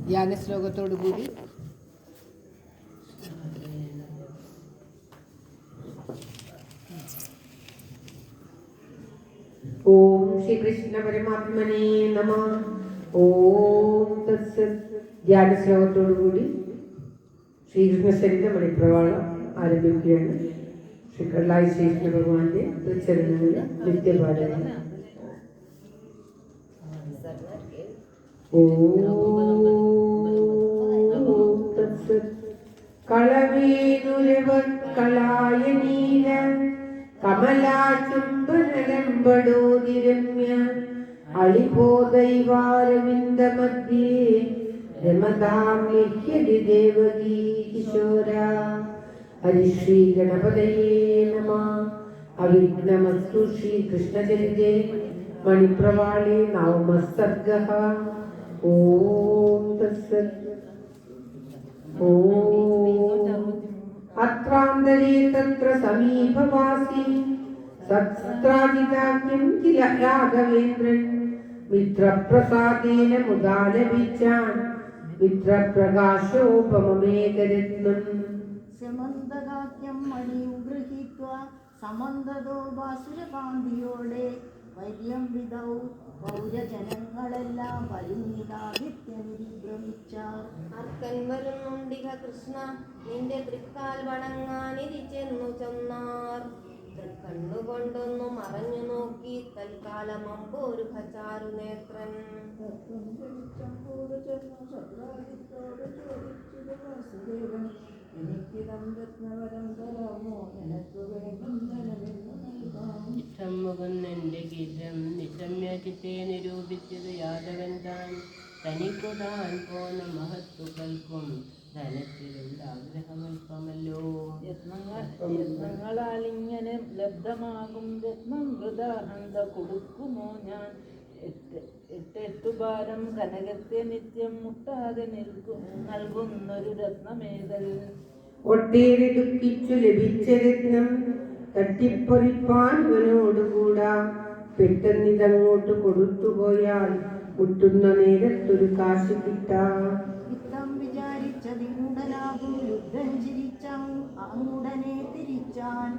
ധ്യാന ശ്ലോകത്തോടു കൂടി ഓം ശ്രീകൃഷ്ണ പരമാത്മനേ നമഃ. ഓം തത്സത്. ധ്യാന ശ്ലോകത്തോടു കൂടി ശ്രീകൃഷ്ണ സരിത മണിപ്രവാളം ആരംഭിക്കുകയാണ്. ശ്രീ കല്ലായി ശ്രീകൃഷ്ണ ഭഗവാന്റെ ചരണങ്ങളിൽ നിത്യപാരായണം. ഓം തത്സത്. കളവേനുരവക്കളായ നീല കമലാചുംബനലംബടോതിരമ്യ അളിബോധൈവാരവിന്ദമധ്യേ രമതാം ലിഖ്യതി ദേവകീ കിശോര. ഹരിശ്രീ ഗണപതയേ നമഃ. അവിഘ്നമസ്തു. ശ്രീകൃഷ്ണചരിതേ മണിപ്രവാളേ നവമഃ സർഗഃ. ഓം തത്സത്. ഓം അത്രാന്തരേ തത്ര സമീപവാസി സത്സ്ത്രാജിതാഖ്യം കില രാഘവേന്ദ്രൻ മിത്രപ്രസാദേന മുദാലപിച്ചാൻ മിത്രപ്രകാശോപമമേകരത്നം. സമന്തകാഖ്യം മണിയും ഗൃഹീത്വാ സമന്തതോ ബാസുരകാന്തിയോടെ വൈര്യം വിധൗ പൗരജനങ്ങളെല്ലാം പരിമിതാദിത്യനിരിഭ്രമിച്ചാർ. അർക്കൻ വരുന്നുണ്ടിക കൃഷ്ണ നിന്റെ തൃക്കാൽ വണങ്ങാനിരിച്ചെന്നു ചെന്നാർ. തൃക്കണ്ണുകൊണ്ടൊന്നു മറഞ്ഞു നോക്കി തൽക്കാലം അമ്പോരു ഖചാരു നേത്രൻ. ഇഷ്ടമുകുന്നെന്റെ ഗീതം നിശമ്യചിത്തെ നിരൂപിച്ചത് യാദവൻ താൻ. തനിക്കു താൻ പോന്ന മഹത്തുക്കൾക്കും ധനത്തിലുള്ള ആഗ്രഹമൽപ്പമല്ലോ. യത്നങ്ങളാൽ ഇങ്ങനെ ലബ്ധമാകും രത്നം വൃതാഹന്ത കൊടുക്കുമോ ഞാൻ. എട്ടെട്ടു ഭാരം കനകത്തെ നിത്യം മുട്ടാതെ നൽകുന്നൊരു രത്നമേതൽ. ഒട്ടേറെ ദുഃഖിച്ചു ലഭിച്ച രത്നം തട്ടിപ്പൊറിപ്പാൻ ഇവനോടുകൂടാ. പെട്ടെന്നിതങ്ങോട്ട് കൊടുത്തുപോയാൽ മുട്ടുന്ന നേരത്തൊരു കാശ് കിട്ടാം. യുദ്ധം വിചാരിച്ചതിനുടനാകും യുദ്ധം ചിരിച്ചാൻ അങ്ങുടനെ തിരിച്ചാൻ.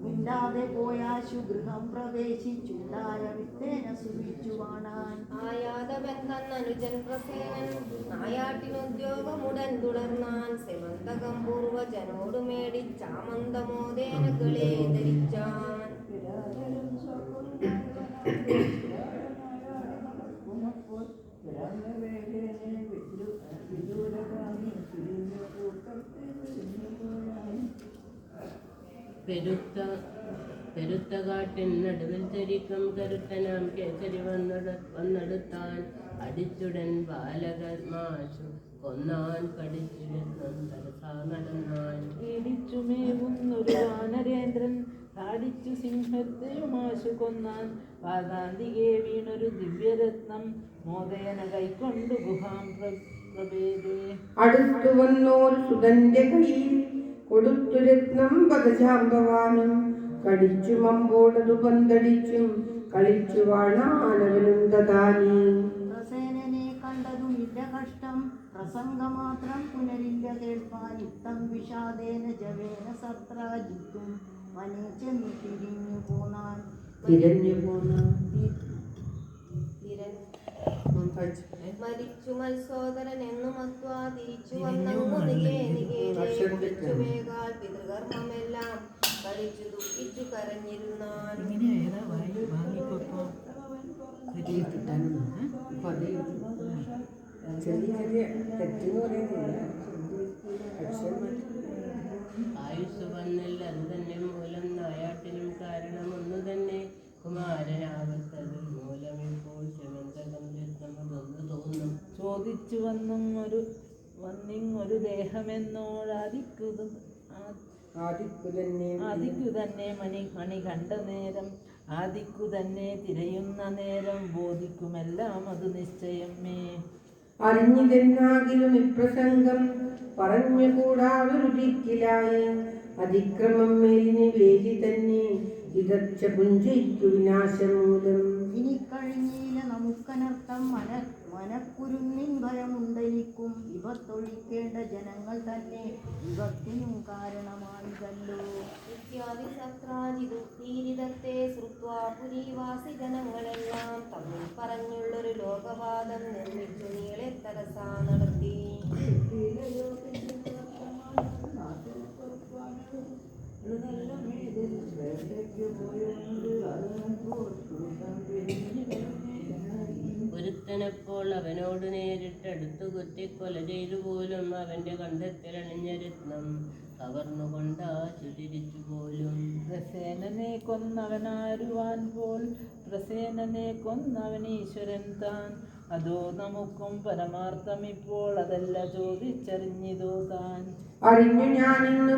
മിണ്ടാതെ പോയാശു ഗൃഹം പ്രവേശിച്ചുണ്ടായ വിത്തേന സുഖിച്ചു കാണാൻ. ആയാദവൻ തന്നനുജൻ പ്രസേനൻ നായാട്ടിനുദ്യോഗമുടൻ തുടർന്നാൻ. സെമന്തകം പൂർവജനോടു മേടിച്ചാമന്തമോദേന കിളേ ധരിച്ചാൻ. പെരുത്ത കാട്ടിൻ നടുവിൽ ചരിക്കും കരുത്തനാം കേസരി വന്നെടുത്താൻ. അടിച്ചുടൻ ബാലകമാശു കൊന്നാൻ കടിച്ചിരുന്നും തലസാ നടന്നാൻ. ഇടിച്ചുമേവുന്നൊരു വാനരേന്ദ്രൻ താടിച്ചു സിംഹത്തെയുമാശു കൊന്നാൻ. പാതാന്തികെ വീണൊരു ദിവ്യരത്നം മോദേന കൈക്കൊണ്ടു ഗുഹാം പ്രഭേദേ. അടുത്തു വന്നോർ സുതന്റെ കയ്യിൽ കൊടുത്തു രത്നം പദജാമ്പവാനും. കടിച്ചു മമ്പോടതു പന്തടിച്ചും കളിച്ചു വാണാനവനും തഥാനി. പ്രസേനനെ കണ്ടതുമില്ല കഷ്ടം പ്രസംഗമാത്രം പുനരില്ല കേൾപ്പാൻ. യുക്തം വിഷാദേന ജവേന സത്രാജിത്തും വനേ ചെന്നു തിരിഞ്ഞു പോന്നാൻ. മരിച്ചു മത്സോദരൻ എന്നു മത്വാ തിരിച്ചു വന്നങ്ങു നികേ നികേകാൽ പിതൃകർമ്മമെല്ലാം കളിച്ചു ദുഃഖിച്ചു കരഞ്ഞിരുന്നാൻ. ആയുസ് വന്നില്ല അത് തന്നെ മൂലം നായാട്ടിനും കാരണം ഒന്നു തന്നെ. കുമാരനാവത്തത് മൂലം ഇപ്പോൾ ശമന്തകം രത്നമതൊന്നു തോന്നും. ചോദിച്ചു വന്നിങ്ങൊരു ദേഹമെന്നോടാദിക്കു തന്നെ മണി കണ്ട നേരം. ആദിക്കു തന്നെ തിരയുന്ന നേരം ബോധിക്കുമെല്ലാം അത് നിശ്ചയമേ. അറിഞ്ഞിതെന്നാകിലും ഇപ്രസംഗം പറഞ്ഞുകൂടാതൊരു ദിക്കിലായി. അതിക്രമം മേലിന് വേലി തന്നെ ഇതച്ച പുഞ്ചയ്ക്കു വിനാശമൂലം. ഇനി കഴിഞ്ഞില്ല നമുക്കനർത്ഥം നേരം മനക്കുരുന്നിൻ ഭയമുണ്ടെനിക്കും. വിപത്തൊഴിക്കേണ്ട ജനങ്ങൾ തന്നെ വിപത്തിനും കാരണമാണിതല്ലോ. ഇത്യാദിസത്രാജിതത്തെ ശ്രുത്വാ പുരീവാസി ജനങ്ങളെല്ലാം തമ്മിൽ പറഞ്ഞുള്ളൊരു ലോകവാദം നിർമ്മിച്ചു നീളെ തരസാ നടത്തി. ഒരുത്തനപ്പോൾ അവനോട് നേരിട്ടടുത്തു കുത്തിക്കൊല ചെയ്തു പോലും അവന്റെ കണ്ഠത്തിലണിഞ്ഞ രത്നം കവർന്നുകൊണ്ടാ ചുതിരിച്ചു പോലും. പ്രസേനനെ കൊന്നവനാരുവാൻ പോൽ പ്രസേനനെ കൊന്നവനീശ്വരൻ താൻ. അതോ നമുക്കും പരമാർത്ഥം ഇപ്പോൾ അതല്ല ചോദിച്ചറിഞ്ഞിതോ താൻ. അറിഞ്ഞു ഞാനിന്ന്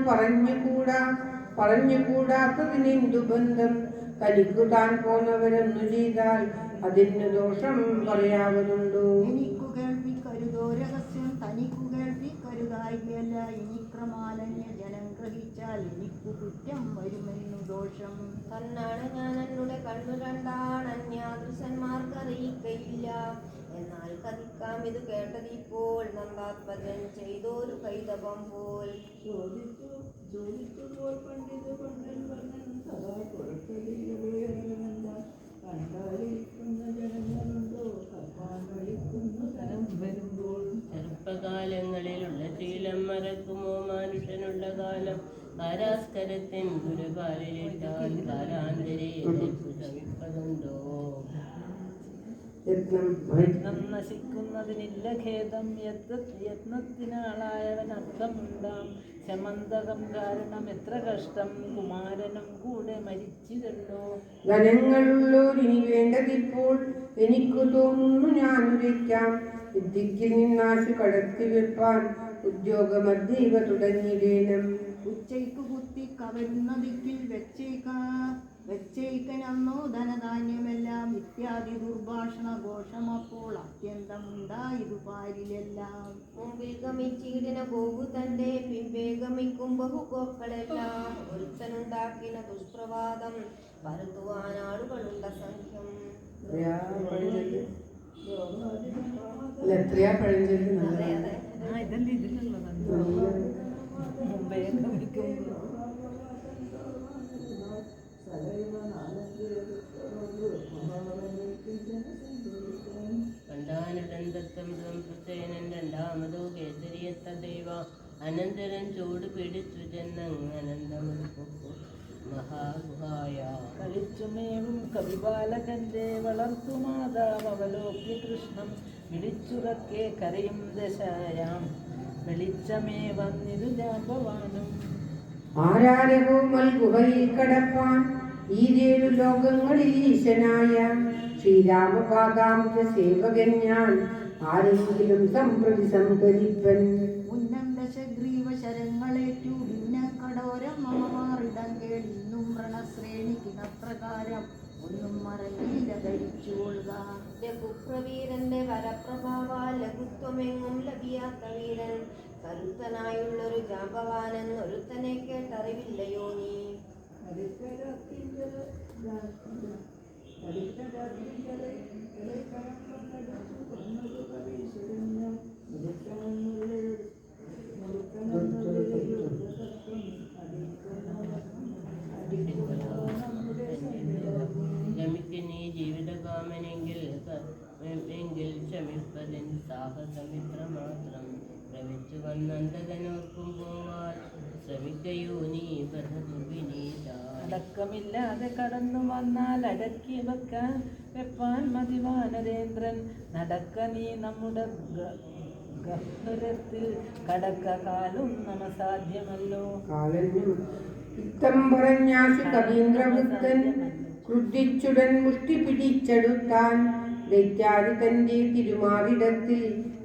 പറഞ്ഞുകൂടാത്തതിനെന്തു ബന്ധം. കലിക്കു താൻ പോന്നവരൊന്നു ചെയ്താൽ അതിന് ദോഷം പറയാവുന്നുണ്ടോ. എനിക്കു കേൾപ്പിക്കരുതോ രഹസ്യം തനിക്കു കേൾപ്പിക്കരുതായികയല്ല. ഇനി ക്രമാലന്യ ജനം ഗ്രഹിച്ചാൽ എനിക്കു കുറ്റം വരുമെന്നു ദോഷം. തന്നാണ് ഞാൻ എന്നുടെ കണ്ണു രണ്ടാണന്യാദൃശന്മാർക്കറിയിക്കയില്ല. എന്നാൽ കതിക്കാം ഇത് കേട്ടതിപ്പോൾ നന്ദാത്മജൻ ചെയ്തോരു കൈതപം പോൽ. ചെറുപ്പകാലങ്ങളിലുള്ള ശീലം മറക്കുമോ മനുഷ്യനുള്ള കാലം. കാരാസ്കരത്തിൻ ഗുരുകാലിലിട്ടാൽ കാലാന്തരെ ശമിപ്പതുണ്ടോ. യത്നം നശിക്കുന്നതിനില്ല ഖേദം. യത്നത്തിനാളായവൻ അർത്ഥമുണ്ടാം. ശമന്തകം കാരണം എത്ര കഷ്ടം. കുമാരനും കൂടെ മരിച്ചിരല്ലോ. ധനങ്ങളുള്ളോരിനി വേണ്ടതിപ്പോൾ എനിക്കു തോന്നുന്നു ഞാൻ ഉരയ്ക്കാം. വിദ്യയ്ക്ക് നിന്നാശു കടത്തി വെപ്പാൻ ഉദ്യോഗമദ്യവ തുടങ്ങിയിടേണം. ഉച്ചയ്ക്കു കുത്തി കവരുന്ന ദിക്കിൽ വെച്ചേക്കനന്നോ ധനധാന്യമെല്ലാം. ഇത്യാദി ദുർഭാഷണ ഘോഷമപ്പോൾ അത്യന്തം ഉണ്ടായതു പാരിലെല്ലാം. മുമ്പിൽ ഗമിച്ചീടിന ഗോവു തന്റെ പിമ്പേ ഗമിക്കും ബഹുഗോക്കളെല്ലാം. ഒരുത്തനുണ്ടാക്കിന ദുഷ്പ്രവാദം പരത്തുവാൻ ആളുകളുണ്ട സംഖ്യം. എത്രയാ പഴഞ്ചൊല്ലി. അതെ അതെ. ഇതല്ലേ ഇതിലുള്ളതാണ്. മുമ്പേ ഗമിക്കുമ്പോൾ കണ്ടാനുടന്തത്വം പ്രസേനൻ രണ്ടാമതോ കേസരിയത്ത ദൈവ. അനന്തരം ചൂട് പിടിച്ചു ചെന്നങ്ങനന്തമുൽപ്പു മഹാഗുഹായ. കളിച്ചുമേവും കവിബാലകന്റെ വളർത്തുമാതാവ് അവലോക്യ കൃഷ്ണം. വിളിച്ചുറക്കെ കരയും ദശായാം വെളിച്ചമേ വന്നിരു ജാമ്പവാനും. ആരാരകോമൽ ഗുഹയിൽ കടപ്പാൻ ഈ 7 ലോകങ്ങളിൽ ഈശനായ ശ്രീരാമപാദാംശ സേവകൻ ഞാൻ. ആരെങ്കിലും സംപ്രതി സംകരിപ്പൻ. ഉന്നം ദശഗ്രീവ ശരങ്ങളേറ്റു ഭിന്ന കടോരം മമ മാറിടം കേൾ. ഇന്നും വ്രണശ്രേണിക്കിനപ്രകാരം ഒന്നും മറയില്ല ധരിച്ചുകൊള്ളുക. രഘുപ്രവീരന്റെ വരപ്രഭാവാൽ ലഘുത്വമെങ്ങും ലഭിയാത്ത വീരൻ. കരുത്തനായുള്ളൊരു ജാമ്പവാനെന്നൊരുത്തനെ കേട്ടറിവില്ലയോ നീ. ഗമിക്കുന്നീ ജീവിതകാമനെങ്കിൽ ക്ഷമിപ്പതിൻ സാഹസമിത്ര മാത്രം. ഭ്രമിച്ചു വന്നന്തകനോർക്കും പോവാൻ ശ്രമിക്കയോ നീ വിനീത. അടക്കമില്ലാതെ കടന്നു വന്നാൽ അടക്കി വെപ്പാൻ മതിവാനരേന്ദ്രൻ. നടക്ക നീ നമ്മുടെ ഗഹ്വരത്തിൽ കടക്ക കാലും നമസാധ്യമല്ലോ. ഇത്തം പറഞ്ഞാശു കവീന്ദ്രവൃത്തൻ ക്രുദ്ധിച്ചുടൻ മുഷ്ടി പിടിച്ചെടുത്താൻ. ദൈത്യാദി തന്റെ തിരുമാറിടത്തിൽ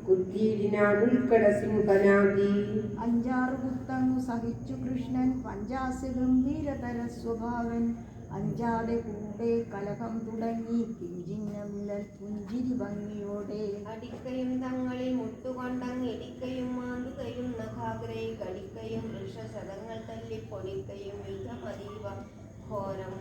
കുത്തിയിടിനാനുൾക്കട സിംഹനാദി. 5-6 കുത്തങ്ങു സഹിച്ചു കൃഷ്ണൻ പഞ്ചാസ് ഗംഭീരതര സ്വഭാവൻ. അഞ്ചാതെ കൂടെ കലഹം തുടങ്ങി കിഞ്ചിന്നമില്ലൽ പുഞ്ചിരി ഭംഗിയോടെ. അടിക്കയും തങ്ങളിൽ മുട്ടുകൊണ്ടങ്ങിടിക്കയും മാന്തുകയും നഖാഗ്രൈ കടിക്കയും വൃക്ഷശതങ്ങൾ തല്ലിപ്പൊടിക്കയും യുദ്ധമതീവ ഘോരം.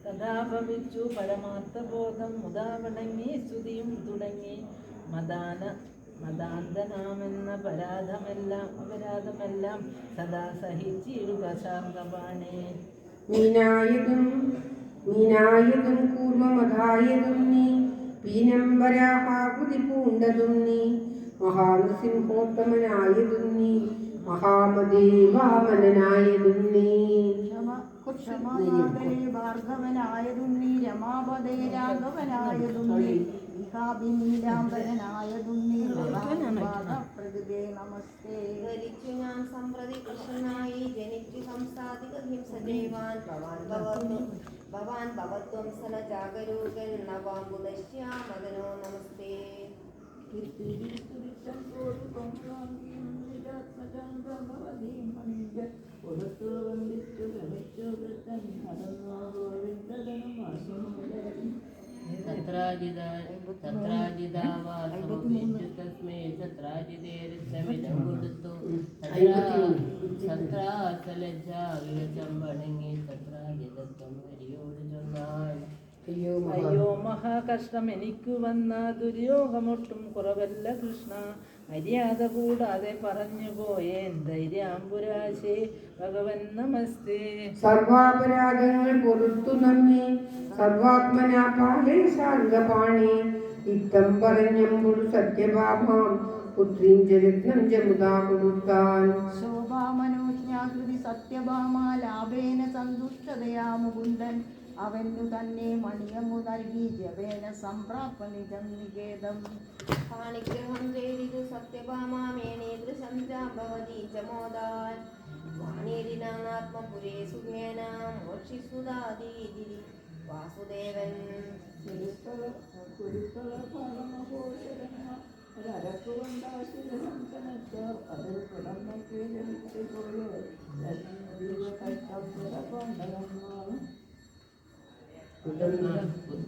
തഥാ ഭവിച്ചു പരമാർത്ഥബോധം മുതാ വണങ്ങി സ്തുതിയും തുടങ്ങി മതാന്തനാമെന്ന അപരാധമെല്ലാം സദാ സഹിച്ചിടുക ശാന്തപാണേ. മീനായതും കൂർമ്മമതായതും നീ പീനംബരാഹാകൃതി പൂണ്ടതും നീ മഹാനൃസിംഹോത്തമനായതും നീ മഹാമദേവാമനായതും നീ ക്ഷമാനാഗരേ ഭാർഗവനായതും നീ രമാപദേ രാഘവനായതും നീ നീലാംബരനായതും നീ പ്രകൃതേ നമസ്തേ. ധരിച്ചു ഞാൻ സമ്പ്രതി കൃഷ്ണനായി ജനിച്ചു സംസാധിക ഹിംസ ദേവാൻ ഭവാൻ ഭവത്വംസന ജാഗരൂകൻ നവാംബുദശ്യാമദനോ നമസ്തേ. തസ്മേ തത്രാജിതേരിത്തമിതം കൊടുത്തു സത്രാസലജ്ജാവിവശം വണങ്ങി തത്രാജിതത്വം വരിയോട് ചൊന്നാൻ. അയ്യോ മഹാകഷ്ടം എനിക്കു വന്ന ദുര്യോഗമൊട്ടും കുറവല്ല കൃഷ്ണ. മര്യാദ കൂടാതെ പറഞ്ഞു പോയേൻ ധൈര്യാംബുരാശേ ഭഗവൻ നമസ്തേ. സർവാപരാധങ്ങൾ പൊറുത്തു നമ്മെ സർവാത്മനാ പാലേ ശാർഗപാണി. ഇത്തം പറഞ്ഞമ്പൊഴു സത്യഭാമാം പുത്രീം ജരത്നം ജമുദാ കൊടുത്താൻ. ശോഭാമനോജ്ഞാകൃതി സത്യഭാമാ ലാഭേന സന്തുഷ്ടതയാ മുകുന്ദൻ അവനു തന്നെ മണിയങ്ങു നൽകി ജവേന സംപ്രാപനിജം നികേതം. പാണിഗ്രഹം ചെയ്തിതു സത്യഭാമാമേനേദൃശം ഭവതി ചമോദാൻ. വാണീരിനാത്മപുരേ സുഖേന മോക്ഷിസുദാദീതി വാസുദേവൻ.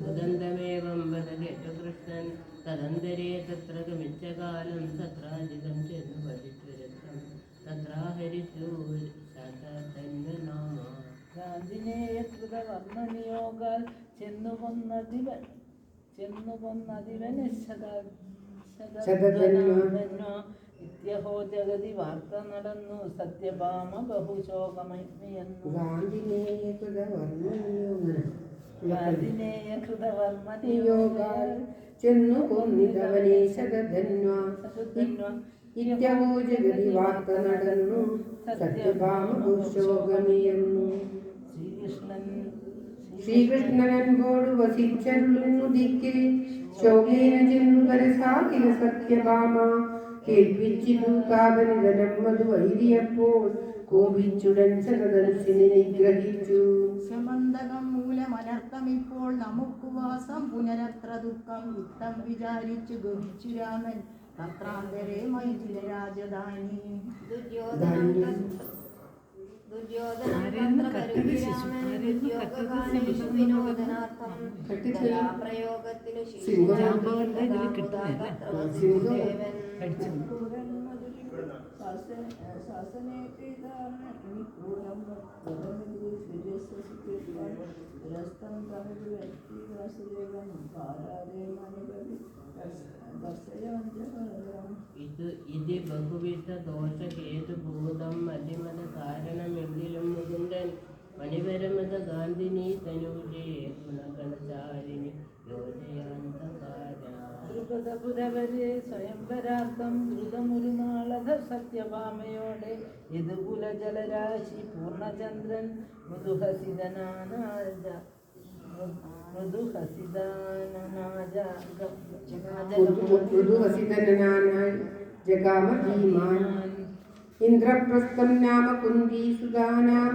ഉദന്തമേവം വദ കേട്ടു കൃഷ്ണൻ തദന്തരേ തത്ര ഗമിച്ച കാലം തത്രാജിതം ചെന്നു ഭജിച്ചുരത്നം തത്രാഹരിച്ചു ശതധന്യനാമ. ഗാന്ധിനേയകൃത വർണ്ണനിയോഗാൽ ചെന്നു കൊന്നതിവന് നിത്യഹോ ജഗതി വാർത്ത നടന്നു സത്യഭാമ ബഹുശോകമയന്നു. ഗാന്ധിനേയകൃത വർമ്മനിയോഗാൽ ചെന്നു കൊന്നിതവനെ ശതധന്വാ നിത്യഹോ ജഗതി വാർത്ത നടന്നു സത്യഭാമ ബഹുശോകമയന്നു. ശ്രീകൃഷ്ണനൻപോടു വസിച്ചരുളുന്നു ദിക്കിൽ ശോകേന ചെന്നു കരസാകില സത്യഭാമ. കേൾപ്പിച്ചിതു താപനിധനം മധു വൈരിയപ്പോൾ കോപിച്ചുടൻ ശതധനുസിനെ നിഗ്രഹിച്ചു. സമന്തകം മൂലമനർത്ഥമിപ്പോൾ നമുക്ക് വാസം പുനരത്ര ദുഃഖം വിത്തം വിചാരിച്ചു ഗമിച്ചു രാമൻ തത്രാന്തരേ മൈഥില രാജധാനി. പ്രയോഗത്തിനു ഇത് ബഹുവിധ ദോഷഹേതുഭൂതം മതിമത കാരണമെങ്കിലും മുകുന്ദൻ മണിപരമത ഗാന്ധിനി തനൂജേ ഗുണഗണചാരിണി ദ്രുപദപുരവരെ സ്വയംവരാർത്ഥം ദ്രുതമുരുനാളധ സത്യഭാമയോടെ യദുകുല ജലരാശി പൂർണ്ണചന്ദ്രൻ മൃദുഹസിതനാനാജ ജഗാമധീമാൻ. ഇന്ദ്രപ്രസ്ഥം നാമ കുന്ദീസുതാനാം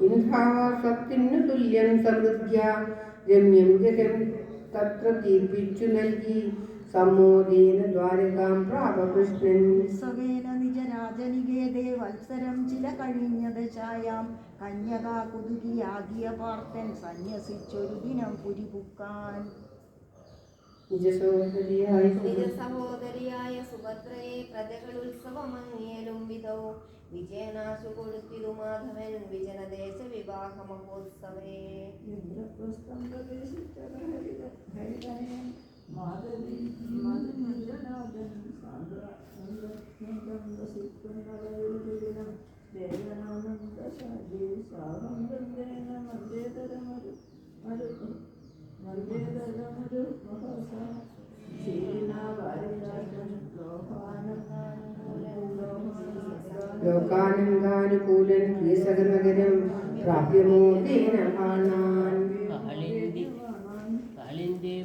ഇന്ദ്രാവാസത്തിനു തുല്യം സമൃദ്ധ്യ രമ്യം ഗജം തത്ര ദീപിച്ചു നൽകി സമ്മോദേന ദ്വാരകാം പ്രാപകൃഷ്ണൻ. ഉത്സവേന നിജരാജനികേതേ വത്സരം ചില കഴിഞ്ഞ ദശായാം കന്യകാ കുതുകിയാകിയ പാർത്തൻ സന്യസിച്ചൊരു ദിനം പുരിപുക്കാൻ. നിജ സഹോദരിയായ സുഭദ്രയെ പ്രജകൾ ഉത്സവമങ്ങിയലും വിധോ വിജയനാശു കൊടുത്തിരു മാധവൻ വിജനദേശ വിവാഹ മഹോത്സവേ. ഇന്ദ്രപ്രസ്ഥം പ്രവേശിച്ച ഹരിതനയൻ മാധവി മധുരാജൻ സാന്ദ്രം വസിക്കുന്നവരുദിനം ദേവനാനന്ദശാലി സാഹന്തേന മർദ്ദേതരമരു മഹസ ലോകാനന്ദാനുകൂലൻ കേസകനഗരം പ്രാപ്യമോദേന കാണാൻ. കാളിന്തിയെ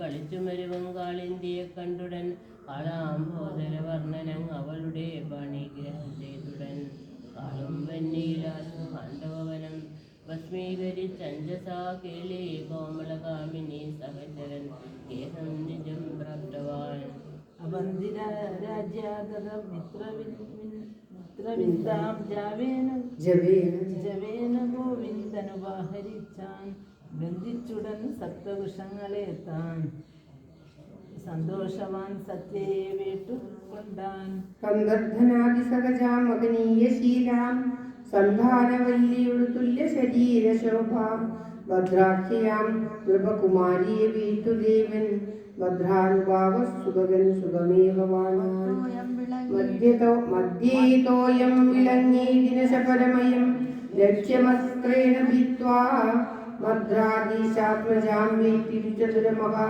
കളിച്ചു മരുവൻ കാളിന്തിയെ കണ്ടുടൻ കാളാംബോധര വർണ്ണനം അവളുടെ പണിഗ്രഹം ചെയ്തുടൻ കാളും വന്നീലാശു പാണ്ഡവനം ഭസ്മീകരിച്ചഞ്ചസാ കേളി കോമളകാമിനി സഹചരൻ ഗേഹം നിജം പ്രാപ്തവാൻ. അവന്തിര രാജ്യാഗത മിത്രവിന്ദാം ജവേന ഗോവിന്ദനുപാഹരിച്ചാൻ ബന്ധിച്ചുടൻ സപ്തവൃഷങ്ങളെ താൻ സന്തോഷവാൻ സത്യയെ വേട്ടുകൊണ്ടാൻ. കന്ദർധനാദിസഹജാം മഹനീയശീലാം സന്ധാനവല്ലിയുടെ തുല്യ ശരീരശോഭാം ഭദ്രാഖ്യാം നൃപകുമാരിയെ വീട്ടുദേവൻ ഭദ്രാനുഭാവസുതകൻ സുഖമേവ വാണാൻ. മധ്യേതോയം വിളങ്ങി ദിനശപരമയം ലക്ഷ്യമസ്ത്രേണ ഭിത്വാ ഭദ്രാദീശാത്മജാം വേത്തിരുചതുരമഹാ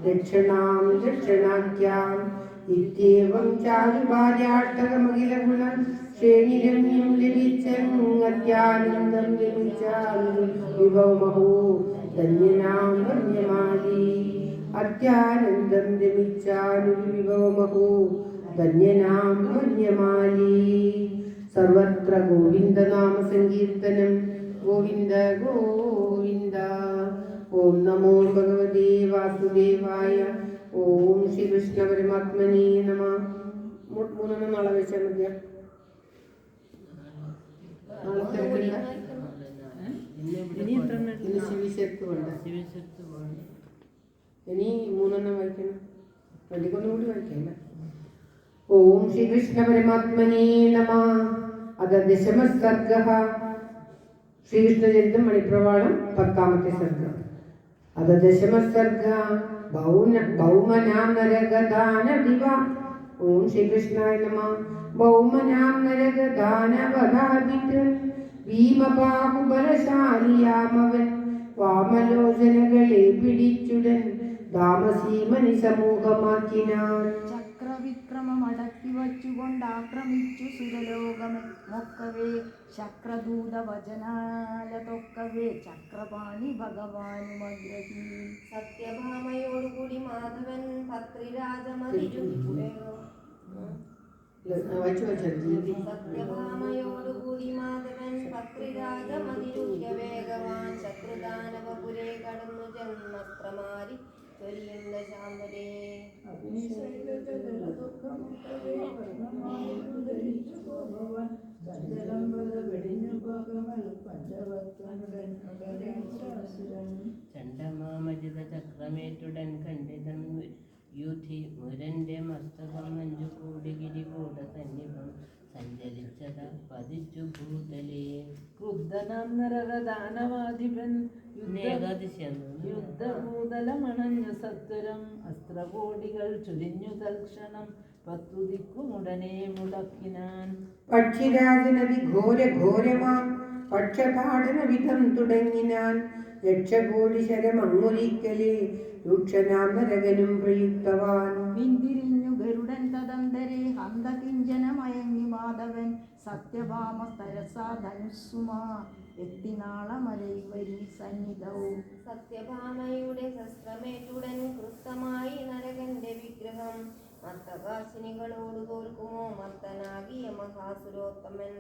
ദക്ഷിണാം ദക്ഷിണാഖ്യാം. ഇത്യേവം ചാരുഭാര്യാഷ്ടകമഖിലഗുണ ശ്രേണിരമ്യം ലഭിച്ചത്യാനന്ദം വിഭവമഹോ ധന്യനാം വന്യമാലി. അത്യാനന്ദം രമിച്ചാലൊരു വിഭവമഹോ ധന്യനാം വന്യമാലി. സർവത്ര ഗോവിന്ദനാമ സങ്കീർത്തനം ഗോവിന്ദ ഗോവിന്ദ. ഓം നമോ ഭഗവതേ വാസുദേവായ. ഓം ശ്രീകൃഷ്ണ പരമാത്മനേ നമ. മൂന്നെണ്ണം നാളെ വെച്ചാൽ മതിയാ. നാളെ തിരക്കില്ല. ഇന്ന് ശിവശക്തി വേണ്ട. ഇനി മൂന്നെണ്ണം വായിക്കണം. രണ്ടിക്കൊന്നും കൂടി വായിക്കല്ല. ഓം ശ്രീകൃഷ്ണ പരമാത്മനേ നമ. അത ദശമ സർഗ. ശ്രീകൃഷ്ണചരിതം മണിപ്രവാളം 10ാമത്തെ സർഗം. അത ദശമ സർഗ. ഭൗമനാം നരഗദാന ദിവ. ഓം ശ്രീകൃഷ്ണായ നമ. ഭൗമനാം നരഗദാനവധാപിത് ഭീമബാഹുബലശാലിയാമവൻ വാമലോചനകളെ പിടിച്ചുടൻ താമസീമനി സമൂഹമാക്കിനാൻ. ചക്രവിക്രമമടക്കി വച്ചുകൊണ്ടാക്രമിച്ചു സുരലോകമൊക്കവേ ശക്രദൂതവചനാലതൊക്കവേ ചക്രപാണി ഭഗവാനുമഗ്രഹീ. സത്യഭാമയോടുകൂടി മാധവൻ സത്യഭാമയോടുകൂടി മാധവൻ പത്രിരാജമതിരുഹ്യ വേഗവാൻ ശത്രുദാനവപുരേ കടന്നു ജന്മസ്ത്രമാരി ചൊല്ലുന്ന ശാന്തരേ. ചണ്ഡമാമജിത ചക്രമേറ്റുടൻ ഖണ്ഡിതം യുധി മുരന്റെ മസ്തകം അഞ്ചു കൂടി ഗിരികൂട സന്നിഭം സഞ്ചരിച്ചത പതിച്ചു ഭൂതലേ. ക്രുദ്ധനാം നരകദാനവാധിപൻ യുദ്ധഭൂതലമണഞ്ഞു സത്വരം അസ്ത്രകോടികൾ ചുരിഞ്ഞു തൽക്ഷണം പത്തുദിക്കുമുടനെ മുടക്കിനാൻ. പക്ഷിരാജനതി ഘോര ഘോരമാം പക്ഷപാടന വിധം തുടങ്ങിനാൻ. ലക്ഷകോടി ശരമങ്ങൊരിക്കലേ രൂക്ഷനാം നരകനും പ്രയുക്തവാൻ. പിന്തിരിഞ്ഞു ഗരുഡൻ തദന്തരെ ഹന്തകിഞ്ചനമയങ്ങി മാധവൻ സത്യഭാമ തരസാ ധനുസ്സുമാ എത്തിനാളമരൈവരി സന്നിധവും. സത്യഭാമയുടെ ശസ്ത്രമേറ്റുടൻ കൃത്തമായി നരകന്റെ വിഗ്രഹം മത്തകാശിനികളോട് തോൽക്കുമോ മത്തനാകിയ മഹാസുരോത്തമൻ.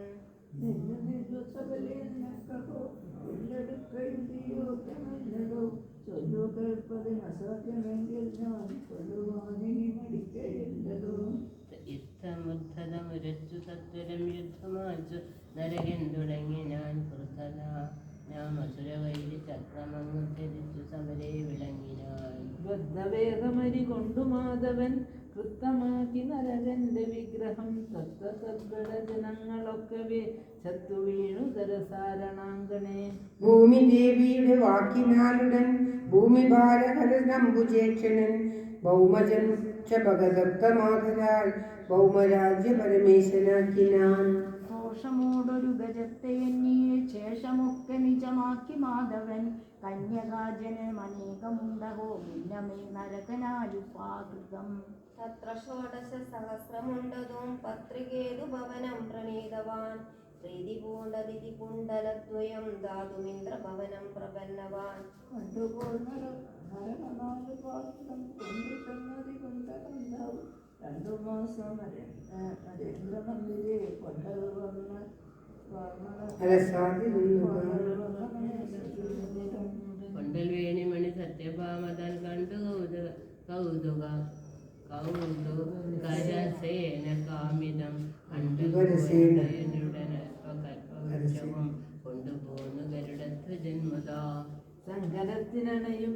യുദ്ധമുദ്ധതമുരച്ചു സത്വരം യുദ്ധമാച്ചു നരകൻ തുടങ്ങിനാൻ. കൃതല നാം അസുരവൈരി ചക്രമങ്ങു ധരിച്ചു സമരേ വിളങ്ങിനാൻ. ബദ്ധവേഗമരി കൊണ്ടു മാധവൻ കൃത്തമാക്കി നരകന്റെ വിഗ്രഹം തത്വതദ്ബല ജനങ്ങളൊക്കവേ ചത്തു വീണു ദരസാരണാങ്കണേ. ഭൂമി ദേവിയുടെ വാക്കിനാലുടൻ ഭൂമിഭാരഹരനമ്പുജേക്ഷണൻ ഭൗമജൻ ച ഭഗദത്തമാതരാൽ ഭൗമരാജ്യ പരമേശനാക്കിനാൻ. ഘോഷമോടൊരു ഗജത്തെ എണ്ണിയെ ശേഷമൊക്കെ നിജമാക്കി മാധവൻ കന്യകാജനം അനേകമുണ്ടഹോ മുന്നമേ നരകനാലുപാകൃതം. തത്ര ഷോഡശ സഹസ്രമുണ്ടതും പത്രികേതു ഭവനം പ്രണീതവാൻ പ്രീതി പൂണ്ടതിഥി കുണ്ടലദ്വയം ധാതുമിന്ദ്ര ഭവനം പ്രപന്നവാൻ. രണ്ടു മാസം നരേന്ദ്രമന്ദിരെ കൊണ്ടത് വന്ന് കൊണ്ടൽ വേണിമണി സത്യഭാമതൻ കണ്ടു കൗതുകരസേന കാമിതം കണ്ടുടനൽപകൽപവൃക്ഷവും കൊണ്ടുപോന്നു ഗരുഡധ്വജന്മതാ. സങ്കരത്തിനണയും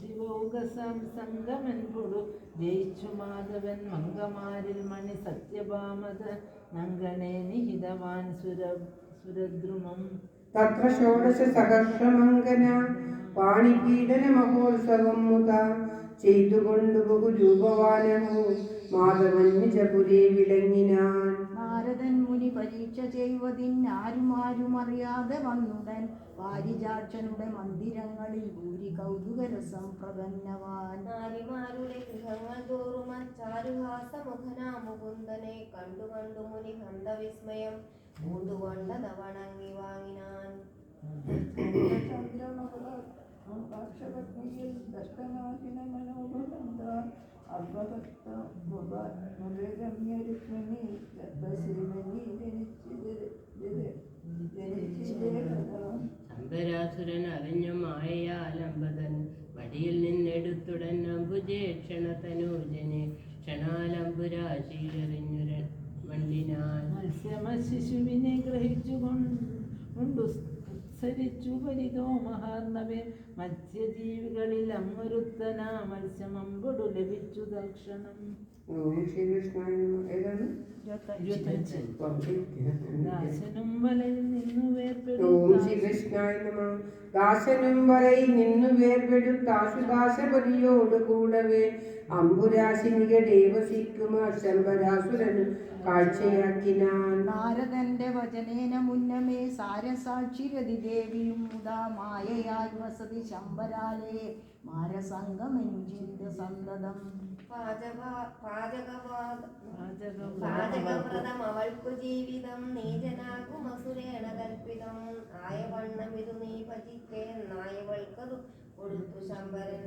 ദിവൗകസം സംഗമൻ പൊടു ജയിച്ചു മാധവൻ മംഗമാരിൽ മണി സത്യഭാമത നങ്കണേ നിഹിതവാൻ സുരദ്രുമം. തത്ര ഷോഡശ സഹസ്രമംഗന പാണിപീഡന മഹോത്സവം മുതാ ചെയ്തുകൊണ്ടു ബഹുരൂപവാനമോ മാധവൻ നിജപുരേ വിളങ്ങിനാൻ. നാരദൻ മുനി പരീക്ഷ ചെയ്വതിനാരും അറിയാതെ വന്നുടൻ പാരിജാക്ഷനുടെ മന്ദിരങ്ങളിൽ ഭൂരി കൗതുകരസം പ്രപന്നവാൻ. നാരിമാരുടെ ഗൃഹങ്ങൾ തോറും അച്ചാരുഹാസമുഖനാ മുകുന്ദനെ കണ്ടു കണ്ടു മുനി ഹന്തവിസ്മയം പൂണ്ടുകൊണ്ടത വണങ്ങി വാങ്ങിനാൻ. ശമ്പരാസുരൻ അറിഞ്ഞു മായയാലംബതൻ മടിയിൽ നിന്നെടുത്തുടൻ അംബുജേക്ഷണ തനൂജനെ ക്ഷണാലംബുരാശിയിലെറിഞ്ഞു മണ്ടിനാൻ. മത്സ്യമശിശുവിനെ ഗ്രഹിച്ചുകൊണ്ടു സരിച്ചു പരിതോ മഹാർണവേ മത്സ്യജീവികളിൽ അങ്ങൊരുത്തന മത്സ്യമമ്പൊടു ലഭിച്ചു തൽക്ഷണം. ഓം ശ്രീകൃഷ്ണായ നമഃ. ഏതാണ്? ദാസനും വലയിൽ നിന്നു ഓം ശ്രീകൃഷ്ണായ നമഃ. ദാസനും വരയിൽ നിന്നു വേർപെടുത്താശുദാസപതിയോട് കൂടവേ അമ്പുരാശിനികടെ വസിക്കും ശമ്പരാസുരനു കാഴ്ചയാക്കിനാൻ. നാരദന്റെ വചനേന മുന്നമേ സാരസാക്ഷിരതി ദേവിയും മുതാ മായയാൽ വസതി ശമ്പരാലേ മാരസംഗമനുചിന്ത സന്തതം. പാചകവ്രതം അവൾക്കു ജീവിതം നീചനാകും അസുരേണ കൽപ്പിതം ആയവണ്ണമിതു നീ ഭജിക്കേ നായവൾക്കതു കൊടുത്തു ശമ്പരൻ.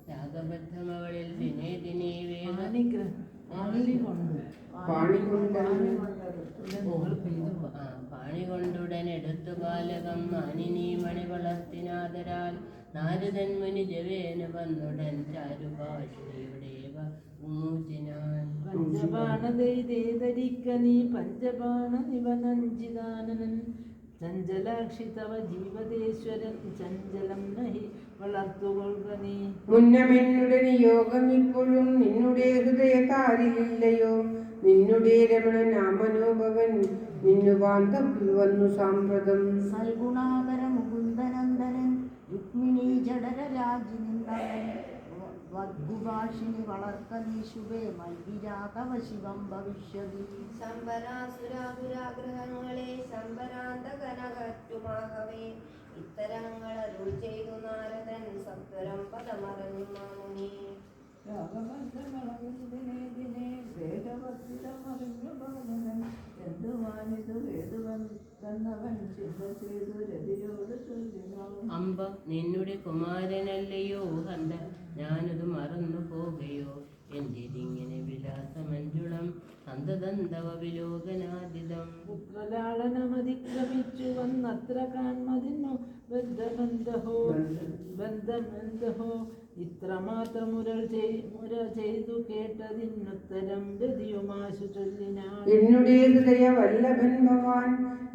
രാഗബദ്ധമവളിൽ ദിനേ ദിനേ പാണി കൊണ്ടുടനെടുത്തു ബാലകം മാനിനീ മണി വളർത്തിനാദരാൽ നാരദൻ മുനി ജവേന വന്നുടൻ ചാരുഭാഷിണിയുടേവ മൂചിനാൻ. പഞ്ചബാണധരിക്ക നീ പഞ്ചബാണ നിവനഞ്ചിതാനനൻ ചഞ്ചലാക്ഷി തവ ജീവതേശ്വരൻ ചഞ്ചലം നഹി വളർത്തുകൊള്ളുക നീ. മുന്നമെന്നുടെ നിയോഗം ഇപ്പോഴും നിന്നുടെ ഹൃദയതാരില്ലയോ നിന്നുടെ രമണനാമനോഭവൻ നിന്നു ബാന്ധവ്യ വന്നു സാമ്പ്രതം. സൽഗുണാകര മുകുന്ദനന്ദനൻ രുക്മിണീ ജഡര രാജി നിന്നവൻ വദ്ഗുഭാഷിണി വളർക്ക നീ ശുഭേ മൽവിരാതവ ശിവം ഭവിഷ്യതി. ശമ്പരാസുരാസുരാഗ്രഹങ്ങളെ ശമ്പരാന്തകനകറ്റുമാകവേ ഇത്തരങ്ങളരുൾ ചെയ്തു നാരദൻ സത്വരം പദമറഞ്ഞു മാമുനി. അമ്പ നിന്നുടെ കുമാരനല്ലയോ ഹന്ത ഞാനത് മറന്നു പോകയോ എന്തിങ്ങനെ വിലാസമഞ്ജുളം സന്തതന്തവ വിലോകനാദിതം. പുത്രലാളനമതിക്രമിച്ചു വന്നത്ര കാൺമതിന്നു ബന്ധമെന്തഹോ ഇത്രമാത്രം മുര ചെയ്തു കേട്ടതിനുത്തരം രതിയുമാശു ചൊല്ലിനാൾ. എന്നുടേ ഹൃദയ വല്ലഭൻ ഭവാൻ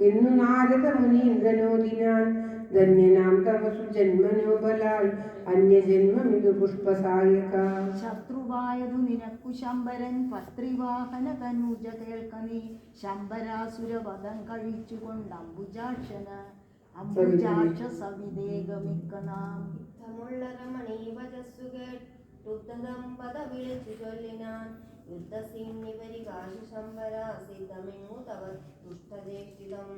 എന്നു നാരദ മുനീന്ദ്രനോദിനാൻ. ധന്യനാം തവ സുജന്മനോ ബലാൽ അന്യജന്മമിതു പുഷ്പസായക. ശത്രുവായതു നിനക്കു ശമ്പരൻ പത്രിവാഹന തനൂജ കേൾക്ക നീ. ശമ്പരാസുരവധം കഴിച്ചുകൊണ്ട് അംബുജാക്ഷ സവിദേകമിക്ക നാം. യുദ്ധമുള്ള രമണീ വജസ്സു കേട്ടുദ്ധതം പദ വിളിച്ചു ചൊല്ലിനാൻ. യുദ്ധസീന്യവരി കാശി ശമ്പര സിദ്ധമെങ്ങു തവ ദുഷ്ടചേഷ്ടിതം.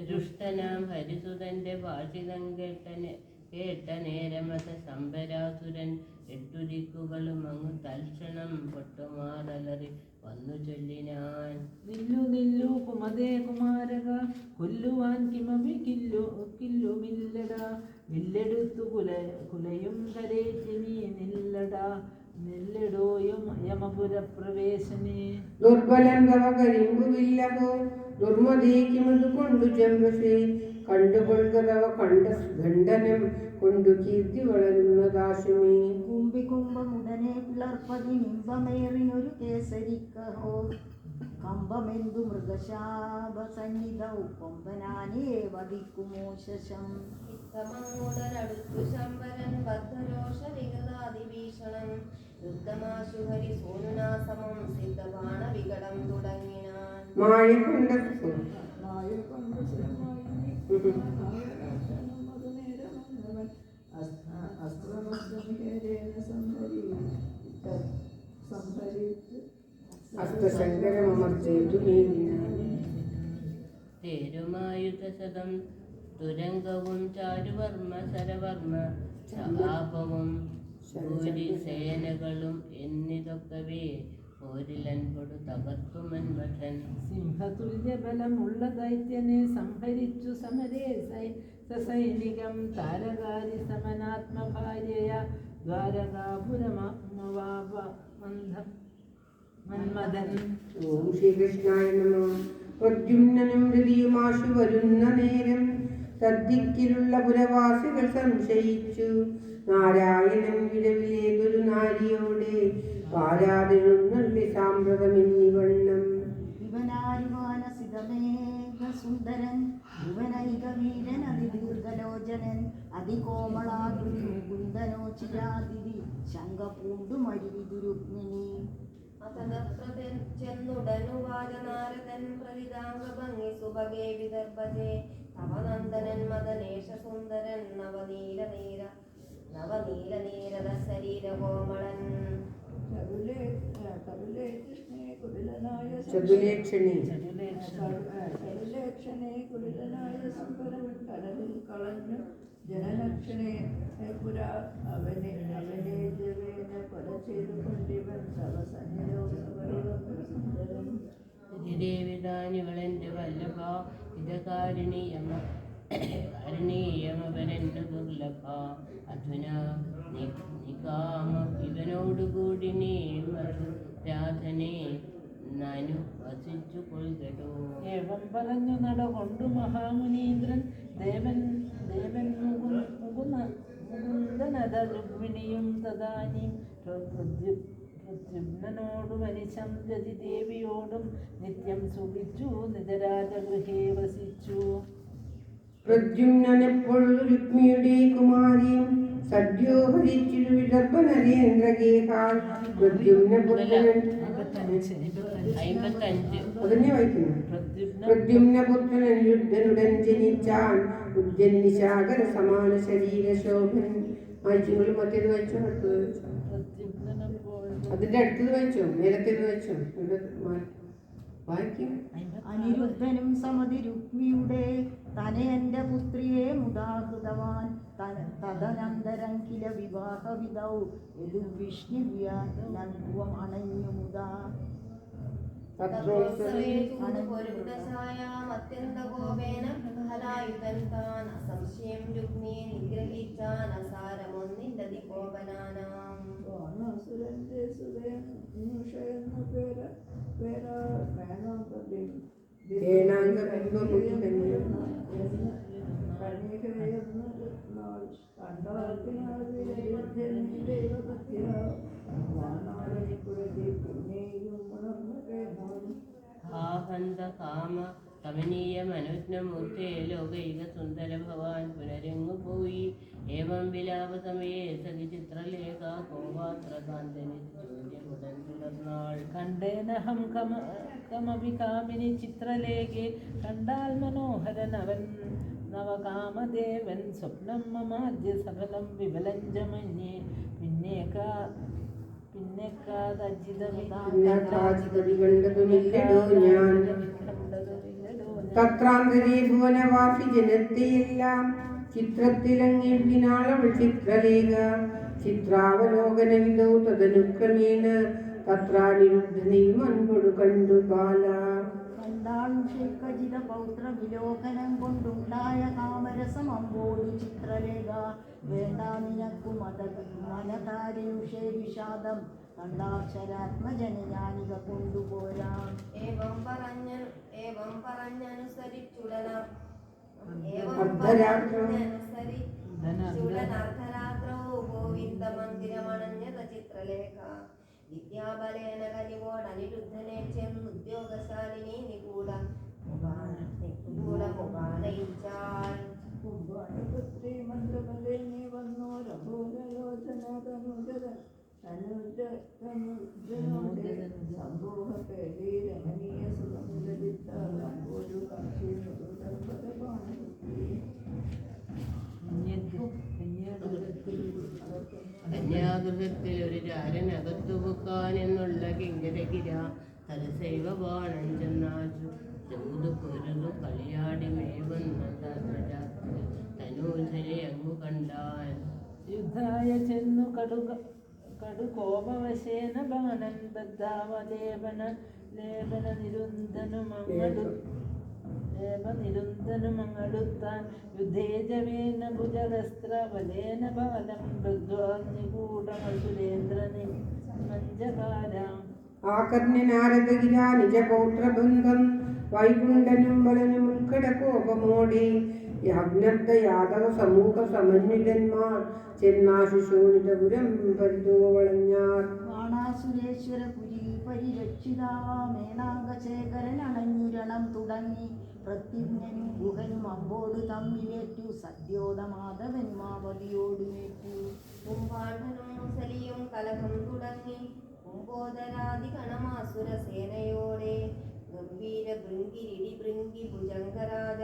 ദുഷ്ടനാം ഹരിസുതന്റെ ഭാഷിതം കേട്ട നേരമത ശമ്പരാസുരൻ എട്ടു ദിക്കുകളും അങ്ങ് തൽക്ഷണം പൊട്ടുമാറലറി വന്നു ചൊല്ലിനാൻ. നില്ലു നില്ലു കുമതേ കുമാരക, കൊല്ലുവാൻ കിമപി കില്ലുമില്ലടാ. വില്ലെടുത്തു കുലയും കരേറ്റിനി നില്ലടാ. നെല്ലടോയും യമപുരപ്രവേശനേ. ദുർബലം തവ കരിമ്പുവില്ലഹോ ദുർമതേക്കുമതു കൊണ്ടു ജംബസേ. കണ്ടുകൊള്ളുക തവ കണ്ട ഖണ്ഡനം കൊണ്ടു കീർത്തി വളരുന്നതാശുമേ. കുംഭികുംഭമുടനെ പിളർപ്പതി നിമ്പമേറിനൊരു കേസരിക്കഹോ. കമ്പമെന്തു മൃഗശാപ സന്നിധൗ കൊമ്പനാനേ വധിക്കുമോ ശശം. ഇത്തമങ്ങുടനടുത്തു ശമ്പരൻ ബദ്ധരോഷ വിഗതാതിഭീഷണം. യുദ്ധമാശുഹരി സൂനുനാസമം സിദ്ധബാണ വികടം തുടങ്ങിനാൻ. മായ കൊണ്ട അസ്തശങ്കരമർച്ചേതു നീതിനാൻ. തേരുമായുധശതം തുരങ്കവും ചാരുവർമ്മ ശരവർമ്മ ശാപവും സേനകളും എന്നിതൊക്കവേ പോരിലൻ കൊടു തകർക്കുമൻവൻ. സിംഹതുല്യ ബലമുള്ള ദൈത്യനെ സംഹരിച്ചു സമരേ സൈനികം. താരകാരി സമനാത്മഭാര്യയ ദ്വാരകാപുരമന്മദൻ. ഓം ശ്രീകൃഷ്ണായ നമഃ. പ്രദ്യുമ്നനും ഹൃതിയുമാശു വരുന്ന നേരം തദ്ദിക്കിലുള്ള പുരവാസികൾ സംശയിച്ചു. നാരായണൻ വിരവിലേതൊരു നാരിയോടെ പാരാതിഴുന്നള്ളി സാമ്പ്രതമെന്നിവണ്ണം. ഇവനാരുമാനസിതമേഘസുന്ദരൻ യുവനൈക വീരൻ അതിദീർഘലോചനൻ അതികോമളാകൃതി മുകുന്ദനോ ചിരാതിഥി ശങ്കപൂണ്ടു മരുവിദുരുക്മിണി. ചെന്നുടനുവാച നാരദൻ പ്രതിദാംഗഭംഗി സുഭഗേ വിദർഭജേ. തവനന്ദനൻ മദനേശ സുന്ദരൻ നവനീലനീരദ ശരീരകോമളൻ. ചതുലേക്ഷണി ജനലക്ഷണേ പുരാ അവനെ ജവേന കൊല ചെയ്തു കൊണ്ടിവൻ സവസന്നിധം. ദേവിതാനിവളെന്റെ വല്ലഭ ഇതകാരിണീയമപരന്നു ദുർലഭ. അധുന നികാമ ഇവനോടുകൂടി നീ മധുരാധനെ നനു വസിച്ചു കൊൽകടോ. ഏവം പറഞ്ഞു നടകൊണ്ടു മഹാമുനീന്ദ്രൻ ദേവൻ മുകുന്ദനദ രുക്മിണിയും തദാനീം. പ്രദ്യുമ്നോടും അനിശം രതിദേവിയോടും നിത്യം സുഖിച്ചു നിജരാജഗൃഹേ വസിച്ചു. പ്രദ്യുമ്നനെപ്പോഴു രുക്മിയുടെ കുമാരിയും സദ്യോ ഹരിച്ചിരു വിദർഭനരേന്ദ്രഗേഹാൽ. പ്രദ്യുമ്നപുത്രൻ 55. അതന്നെ വായിക്കുന്നു. പ്രദ്യുമ്നപുത്രൻ യുദ്ധനുടൻ ജനിച്ചാൻ ഉജ്ജന്നിശാകര സമാന ശരീരശോഭൻ. വായിച്ചെങ്കിലും മറ്റേത് വായിച്ചോ, അടുത്തത് വായിച്ചോ, അതിന്റെ അടുത്തത് വായിച്ചോ, നേരത്തേത് വായിച്ചോ, വായിക്കും. അനിരുദ്ധനും സമതി രുക്മിയുടെ തനയന്റെ പുത്രിയെ മുദാഹൃതവാൻ. തദനന്തരം കില വിവാഹവിധൗ യദു വിഷ്ണുവ്യ നന്ദുവം അണഞ്ഞു മുദാ. തത്രോത്സവേ അത്യന്തകോപേന ഹലായുധൻ താൻ അസംശയം രുക്മിയെ നിഗ്രഹിച്ചാൻ അസാരമൊന്നില്ലതി കോപനാനാം. ബാണാസുരന്റെ സുതൻ എന്നു പേരാ ആഹന്ത കാമ കമനീയമനുജ്ഞമൂർത്തേ ലോകൈക സുന്ദര ഭവാൻ പുനരങ്ങു പോയി ഏവം വിലാപസമയേ സതി ചിത്രലേഖ കോപാത്രകാന്തനി ചോദ്യമുടൻ തുടർന്നാൾ. കണ്ടേനഹം കമപി കാമിനി ചിത്രലേഖേ കണ്ടാൽ മനോഹരനവൻ നവകാമദേവൻ സ്വപ്നം മമാദ്യ സഫലം വിഫലം ച മന്യേ തത്രാന്തരേ ഭുവനവാസി ജനത്തെയെല്ലാം ചിത്രത്തിലങ്ങിനാളവൾ ചിത്രലേഖ ചിത്രാവലോകന വിധൗ തദനുക്രമേണ തത്രാനിരുദ്ധനെയും അൻപൊടു കണ്ടു ബാല. കണ്ടാളുഷേഖജിത പൗത്ര വിലോകനം കൊണ്ടുണ്ടായ കാമരസം അമ്പോടു ചിത്രലേഖ വേണ്ട നിനക്കു മനതാരിയുഷേ വിഷാദം കണ്ടാക്ഷരാത്മജന ഞാനിക കൊണ്ടുപോരാം. ഏവം പറഞ്ഞനുസരിച്ചുടനർദ്ധരാത്രോ ഗോവിന്ദമന്ദിരമണഞ്ഞത ചിത്രലേഖ വിദ്യാബലേന കലിവോടനിരുദ്ധനെ ചെന്നുദ്യോഗശാലിനി നിഗൂഢ മുഖാനയിച്ചാൽ. പുത്രി മന്ത്രമലിനി വന്നോരഭൂലോചന തനുജനോടെ സംഭൂഹ പേടി രമണീയ സുഖമുലഭിത്ത ഒരു കാശി കന്യാഗൃഹത്തിൽ ഒരു ചാരൻ അകത്തുപുക്കാൻ എന്നുള്ള കിങ്കരകിര തലസൈവ ബാണം ചെന്നാച്ചു ചൂത് പൊരുതു കളിയാടി മേവന്ന തനൂജനെ അങ്ങു കണ്ടാൻ. യുദ്ധായ ചെന്നു കടുകോപവശേന ബാണൻ ബദ്ധാവലേപന നിരുന്ധനുമങ്ങടുത്താൻ യുദ്ധേജവേന ഭുജഗസ്ത്രവലേന ബാലം ബദ്ധ്വാഗ്നികൂടമസുരേന്ദ്രനെ മഞ്ജകാരാം. ആകർണ്യനാരദഗിരാ നിജപൗത്രബന്ധം വൈകുണ്ഠനും ബലനും ഉൾക്കടകോപമോടെ യാജ്ഞർദ്ധ യാദവ സമൂഹ സമന്വിതന്മാർ ചെന്നാശുശോണിതപുരം പരിതോ വളഞ്ഞാർ. ബാണാസുരേശ്വരപുരി പരിരക്ഷിതാവാമേണാംഗശേഖരൻ അണഞ്ഞുരണം തുടങ്ങി പ്രത്യുമ്നും ഗുഹനും അമ്പോട് തമ്മിലേറ്റു സദ്യോതമാധവൻ മാവതിയോടുമേറ്റു. കുംഭാണ്ഡനും മുസലിയും കലഹം തുടങ്ങി കുംഭോദരാദി ഗണമാസുരസേനയോടെ ഗംഭീര ഭൃംഗിരിടി ഭൃംഗി ഭുജംഗരാജ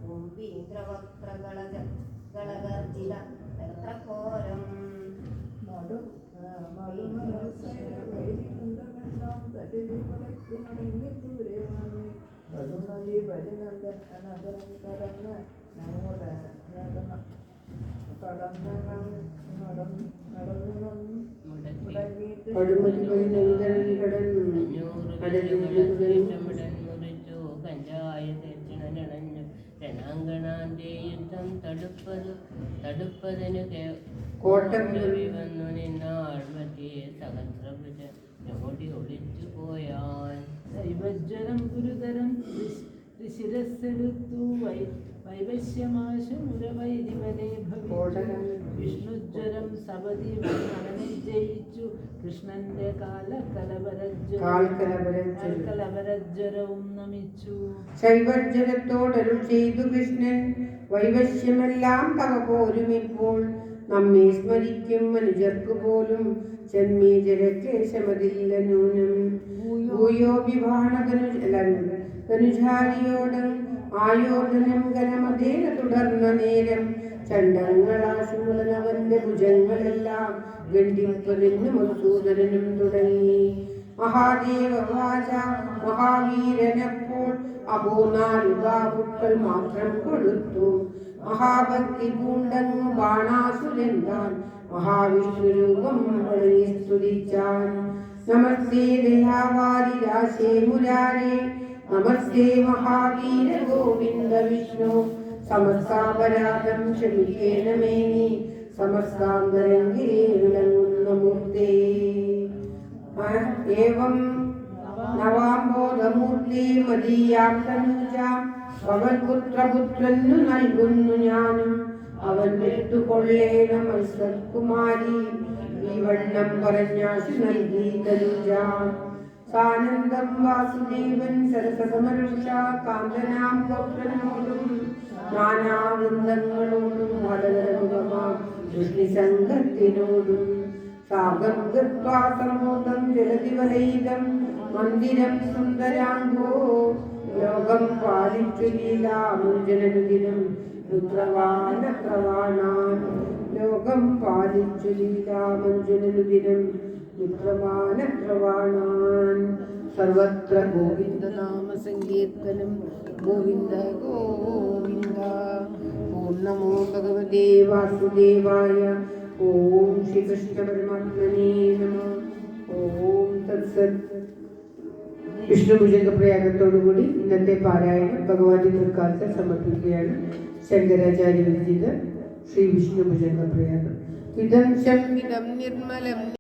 കുംഭീന്ദ്രവക്രകളഗർജിത ഘോരം. മുറിച്ചു കഞ്ചായ ദക്ഷിണനണഞ്ഞു രണാങ്കണാന്റെ യുദ്ധം തടുപ്പതിനു കോട്ടപ്പുറവി വന്നു നിന്നാൾ മറ്റേ സഹസ്രഭുജ ഓടി ഒളിച്ചു പോയാൻ. ദൈവജ്വരം ഗുരുതരം ഋഷിരസ്സെടുത്തു വൈവശ്യമാശു മുരവൈരിവലേ ഭവിച്ചു. വിഷ്ണുജ്വരം സപതി വന്നവനെ ജയിച്ചു കൃഷ്ണന്റെ കാൽക്കലവരജ്വരവും നമിച്ചു. ശൈവജ്വരത്തോടരുൾ ചെയ്തു കൃഷ്ണൻ വൈവശ്യമെല്ലാം തവ പോരുമിപ്പോൾ നമ്മെ സ്മരിക്കും മനുജർക്കു പോലും ജന്മേ ജലക്ലേശമതില്ല നൂനം. ഭൂയോഭിഭാണതനുജാരിയോട് ആയോധനം ഗനമതേന തുടർന്ന നേരം ചണ്ടങ്ങളാശൂലനവന്റെ ഭുജങ്ങളെല്ലാം ഗണ്ഡിപ്പതിന് മധുസൂദനനും തുടങ്ങി. മഹാദേവവാച മഹാവീരനപ്പോൾ അഹോ 4 ബാഹുക്കൾ മാത്രം കൊടുത്തു. മഹാഭക്തി പൂണ്ടങ്ങു ബാണാസുരൻ താൻ മഹാവിഷ്ണു രൂപം സ്തുതിച്ചാൻ. നമസ്തേ ദയാവാരിരാശേ മുരാരേ നമസ്തേ മഹാവീര ഗോവിന്ദ വിഷ്ണു സമസ്താപരാധം ക്ഷമിക്കേണ മേനി സമസ്താന്തരംഗേ വിളങ്ങുന്ന മൂർത്തേ ഏവം നവാംബോധമൂർത്തി മദീയാം തനൂജാം പവൻപുത്രപുത്രന്നു നൽകുന്നു ഞാനും അവൻ വിട്ടുകൊള്ളേണം സത്കുമാരി ഈ വണ്ണം പറഞ്ഞാശു നൽകി തനുജാം സാനന്ദം വാസുദേവൻ സരസമരുഷ കാന്തനാം ഗോത്രനോടും നാനാവൃന്ദങ്ങളോടും വളരമുഖമാം ദൃഷ്ടിസംഘത്തിനോടും സാഗം ഗത്വാ സമോദം ജലതിവലയിതം മന്ദിരം സുന്ദരാംഗോ ലോകം പാലിച്ചു ലീലാമുജനനുദിനം മിത്രവാനത്രവാണാൻ ലോകം പാലിച്ചു ലീലാമഞ്ജനനുദിനം മിത്രവാനത്രവാണാൻ സർവത്ര ഗോവിന്ദനാമ സങ്കീർത്തനം ഗോവിന്ദ ഗോവിന്ദ. ഓം നമോ ഭഗവതേ വാസുദേവായ. ഓം ശ്രീകൃഷ്ണ പരമാത്മനേ നമഃ. ഓം തത്സത്. വിഷ്ണുഭുജംഗ പ്രയാഗത്തോടുകൂടി ഇന്നത്തെ പാരായണം ഭഗവാന്റെ തൃക്കാലത്ത് സമർപ്പിക്കുകയാണ്. ശങ്കരാചാര്യ വിരചിത ശ്രീ വിഷ്ണുഭുജംഗ പ്രയാഗം. ഇദം ശംവിദം നിർമ്മലം